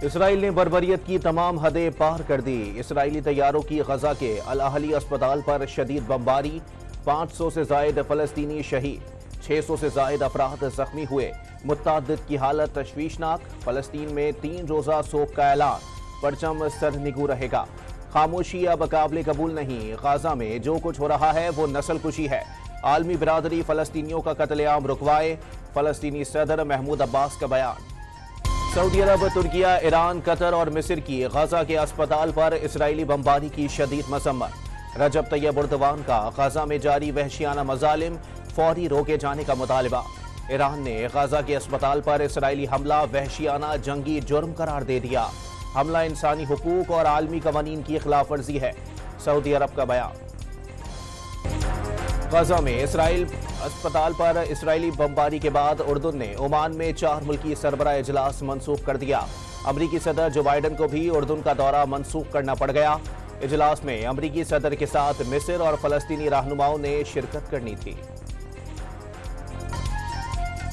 اسرائیل نے بربریت کی تمام حدیں پار کر دی۔ اسرائیلی طیاروں کی غزہ کے الاہلی اسپتال پر شدید بمباری، 500 سے زائد فلسطینی شہید، 600 سے زائد افراد زخمی ہوئے۔ متعدد کی حالت تشویشناک۔ فلسطین میں 3 روزہ سوگ کا اعلان، پرچم سرنگو رہے گا۔ خاموشی اب قابل قبول نہیں۔ غزہ میں جو کچھ ہو رہا ہے وہ نسل کشی ہے۔ عالمی برادری فلسطینیوں کا قتل عام رکوائے۔ فلسطینی صدر محمود عباس کا بیان۔ سعودی عرب، ترکیہ، ایران، قطر اور مصر کی غزہ کے اسپتال پر اسرائیلی بمباری کی شدید مذمت۔ رجب طیب اردوان کا غزہ میں جاری وحشیانہ مظالم فوری روکے جانے کا مطالبہ۔ ایران نے غزہ کے اسپتال پر اسرائیلی حملہ وحشیانہ جنگی جرم قرار دے دیا۔ حملہ انسانی حقوق اور عالمی قوانین کی خلاف ورزی ہے، سعودی عرب کا بیان۔ غزہ میں اسپتال پر اسرائیلی بمباری کے بعد اردن نے عمان میں 4 ملکی سربراہ اجلاس منسوخ کر دیا۔ امریکی صدر جو بائیڈن کو بھی اردن کا دورہ منسوخ کرنا پڑ گیا۔ اجلاس میں امریکی صدر کے ساتھ مصر اور فلسطینی رہنماؤں نے شرکت کرنی تھی۔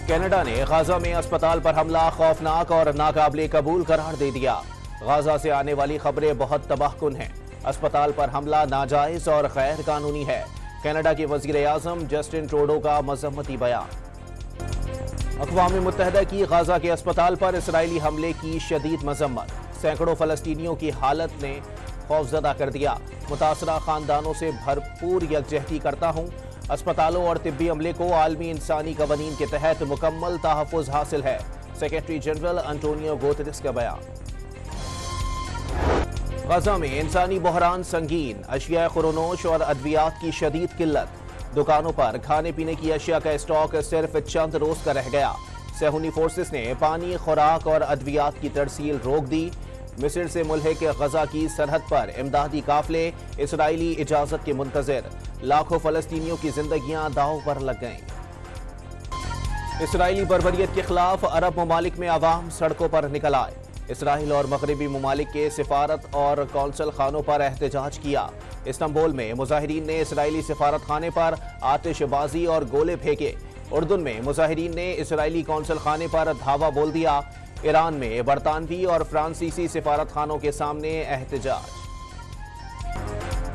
کینیڈا نے غزہ میں اسپتال پر حملہ خوفناک اور ناقابل قبول قرار دے دیا۔ غزہ سے آنے والی خبریں بہت تباہ کن ہیں۔ اسپتال پر حملہ ناجائز اور غیر قانونی ہے۔ کینیڈا کے وزیر اعظم جسٹن ٹروڈو کا مذمتی بیان۔ اقوام متحدہ کی غزہ کے اسپتال پر اسرائیلی حملے کی شدید مذمت۔ سینکڑوں فلسطینیوں کی حالت نے خوفزدہ کر دیا۔ متاثرہ خاندانوں سے بھرپور یکجہتی کرتا ہوں۔ اسپتالوں اور طبی عملے کو عالمی انسانی قوانین کے تحت مکمل تحفظ حاصل ہے، سیکریٹری جنرل انٹونیو گوتریس کا بیان۔ غزہ میں انسانی بحران سنگین، اشیاء خورنوش اور ادویات کی شدید قلت۔ دکانوں پر کھانے پینے کی اشیاء کا اسٹاک صرف چند روز کا رہ گیا۔ صہیونی فورسز نے پانی، خوراک اور ادویات کی ترسیل روک دی۔ مصر سے ملحق غزہ کی سرحد پر امدادی قافلے اسرائیلی اجازت کے منتظر۔ لاکھوں فلسطینیوں کی زندگیاں داؤ پر لگ گئیں۔ اسرائیلی بربریت کے خلاف عرب ممالک میں عوام سڑکوں پر نکل آئے۔ اسرائیل اور مغربی ممالک کے سفارت اور قونصل خانوں پر احتجاج کیا۔ استنبول میں مظاہرین نے اسرائیلی سفارت خانے پر آتش بازی اور گولے پھینکے۔ اردن میں مظاہرین نے اسرائیلی قونصل خانے پر دھاوا بول دیا۔ ایران میں برطانوی اور فرانسیسی سفارت خانوں کے سامنے احتجاج۔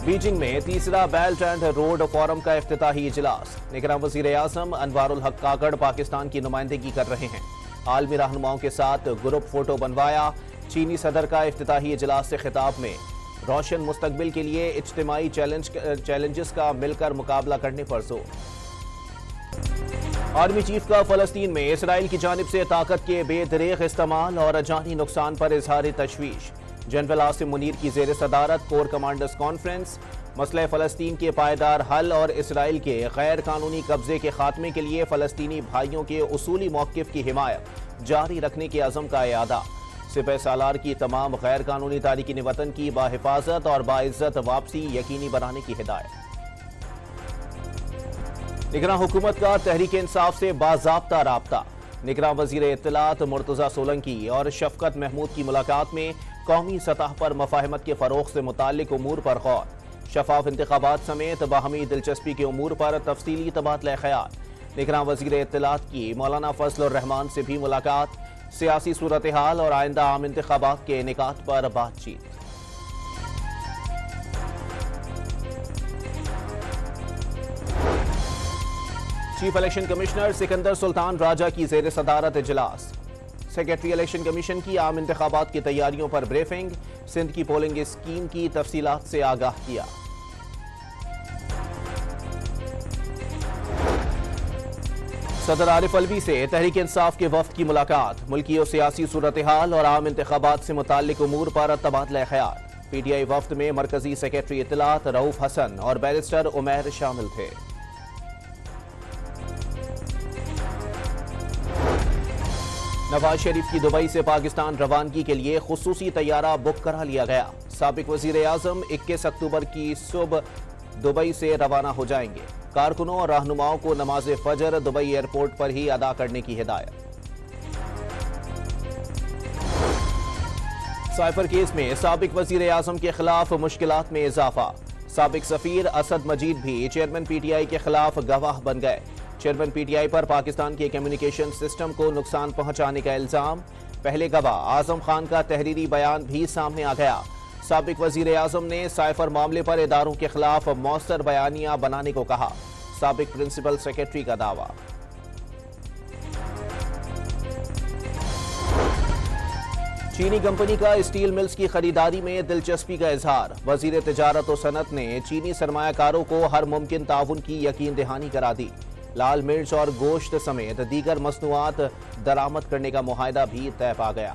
بیجنگ میں تیسرا بیلٹ اینڈ روڈ فورم کا افتتاحی اجلاس۔ نگراں وزیر اعظم انوار الحق کاکڑ پاکستان کی نمائندگی کر رہے ہیں۔ عالمی رہنماؤں کے ساتھ گروپ فوٹو بنوایا۔ چینی صدر کا افتتاحی اجلاس سے خطاب میں روشن مستقبل کے لیے اجتماعی چیلنجز کا مل کر مقابلہ کرنے پر زور۔ آرمی چیف کا فلسطین میں اسرائیل کی جانب سے طاقت کے بے دریغ استعمال اور جانی نقصان پر اظہار تشویش۔ جنرل عاصم منیر کی زیر صدارت کور کمانڈرز کانفرنس۔ مسئلہ فلسطین کے پائیدار حل اور اسرائیل کے غیر قانونی قبضے کے خاتمے کے لیے فلسطینی بھائیوں کے اصولی موقف کی حمایت جاری رکھنے کے عزم کا اعادہ۔ سپہ سالار کی تمام غیر قانونی تارکین وطن کی باحفاظت اور باعزت واپسی یقینی بنانے کی ہدایت۔ نگراں حکومت کا تحریک انصاف سے باضابطہ رابطہ۔ نگراں وزیر اطلاعات مرتضی سولنکی اور شفقت محمود کی ملاقات میں قومی سطح پر مفاہمت کے فروغ سے متعلق امور پر غور۔ شفاف انتخابات سمیت باہمی دلچسپی کے امور پر تفصیلی تبادلہ خیال۔ نگراں وزیر اطلاعات کی مولانا فضل الرحمان سے بھی ملاقات۔ سیاسی صورتحال اور آئندہ عام انتخابات کے نکات پر بات چیت۔ چیف الیکشن کمشنر سکندر سلطان راجہ کی زیر صدارت اجلاس۔ سیکریٹری الیکشن کمیشن کی عام انتخابات کی تیاریوں پر بریفنگ۔ سندھ کی پولنگ اسکیم کی تفصیلات سے آگاہ کیا۔ صدر عارف علوی سے تحریک انصاف کے وفد کی ملاقات۔ ملکی اور سیاسی صورتحال اور عام انتخابات سے متعلق امور پر تبادلہ خیال۔ پی ٹی آئی وفد میں مرکزی سیکریٹری اطلاعات رؤوف حسن اور بیرسٹر عمیر شامل تھے۔ نواز شریف کی دبئی سے پاکستان روانگی کے لیے خصوصی طیارہ بک کرا لیا گیا۔ سابق وزیر اعظم 21 اکتوبر کی صبح دبئی سے روانہ ہو جائیں گے۔ کارکنوں اور رہنماؤں کو نماز فجر دبئی ایئرپورٹ پر ہی ادا کرنے کی ہدایت۔ سائفر کیس میں سابق وزیر اعظم کے خلاف مشکلات میں اضافہ۔ سابق سفیر اسد مجید بھی چیئرمین پی ٹی آئی کے خلاف گواہ بن گئے۔ چیئرمین پی ٹی آئی پر پاکستان کے کمیونیکیشن سسٹم کو نقصان پہنچانے کا الزام۔ پہلے گواہ اعظم خان کا تحریری بیان بھی سامنے آ گیا۔ سابق وزیر اعظم نے سائفر معاملے پر اداروں کے خلاف مؤثر بیانیہ بنانے کو کہا۔ سابق پرنسپل سیکرٹری کا دعویٰ۔ چینی کمپنی کا اسٹیل ملز کی خریداری میں دلچسپی کا اظہار۔ وزیر تجارت و صنعت نے چینی سرمایہ کاروں کو ہر ممکن تعاون کی یقین دہانی کرا دی۔ لال مرچ اور گوشت سمیت دیگر مصنوعات درآمد کرنے کا معاہدہ بھی طے پا گیا۔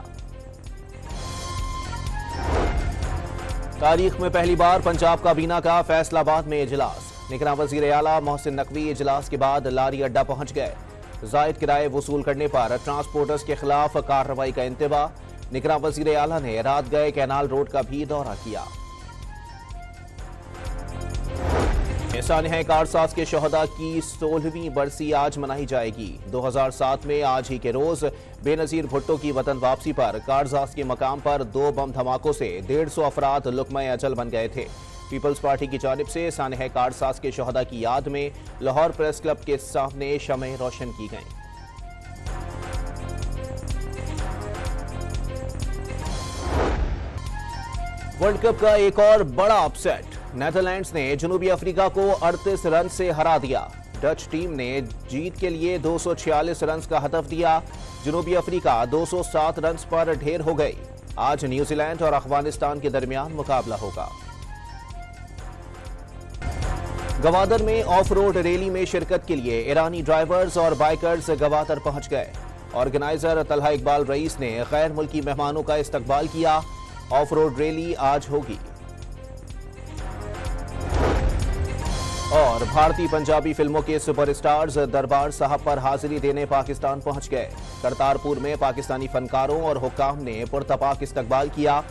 تاریخ میں پہلی بار پنجاب کابینہ کا فیصل آباد میں اجلاس۔ نگراں وزیر اعلیٰ محسن نقوی اجلاس کے بعد لاری اڈہ پہنچ گئے۔ زائد کرائے وصول کرنے پر ٹرانسپورٹرز کے خلاف کارروائی کا انتباہ۔ نگراں وزیر اعلیٰ نے رات گئے کینال روڈ کا بھی دورہ کیا۔ سانحہ کارساز کے شہداء کی 16ویں برسی آج منائی جائے گی۔ 2007 میں آج ہی کے روز بے نظیر بھٹو کی وطن واپسی پر کارساز کے مقام پر 2 بم دھماکوں سے 150 افراد لقمہ اجل بن گئے تھے۔ پیپلز پارٹی کی جانب سے سانحہ کارساز کے شہداء کی یاد میں لاہور پریس کلب کے سامنے شمعیں روشن کی گئیں۔ ورلڈ کپ کا ایک اور بڑا اپ سیٹ۔ نیدرلینڈز نے جنوبی افریقہ کو 38 رن سے ہرا دیا۔ ڈچ ٹیم نے جیت کے لیے 246 رنز کا ہدف دیا۔ جنوبی افریقہ 207 رنز پر ڈھیر ہو گئی۔ آج نیوزی لینڈ اور افغانستان کے درمیان مقابلہ ہوگا۔ گوادر میں آف روڈ ریلی میں شرکت کے لیے ایرانی ڈرائیورز اور بائیکرز گوادر پہنچ گئے۔ آرگنائزر طلحہ اقبال رئیس نے غیر ملکی مہمانوں کا استقبال کیا۔ آف روڈ ریلی آج ہوگی۔ اور بھارتی پنجابی فلموں کے سپر سٹارز دربار صاحب پر حاضری دینے پاکستان پہنچ گئے۔ کرتارپور میں پاکستانی فنکاروں اور حکام نے پرتپاک استقبال کیا۔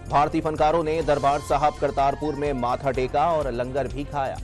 بھارتی فنکاروں نے دربار صاحب کرتارپور میں ماتھا ٹیکا اور لنگر بھی کھایا۔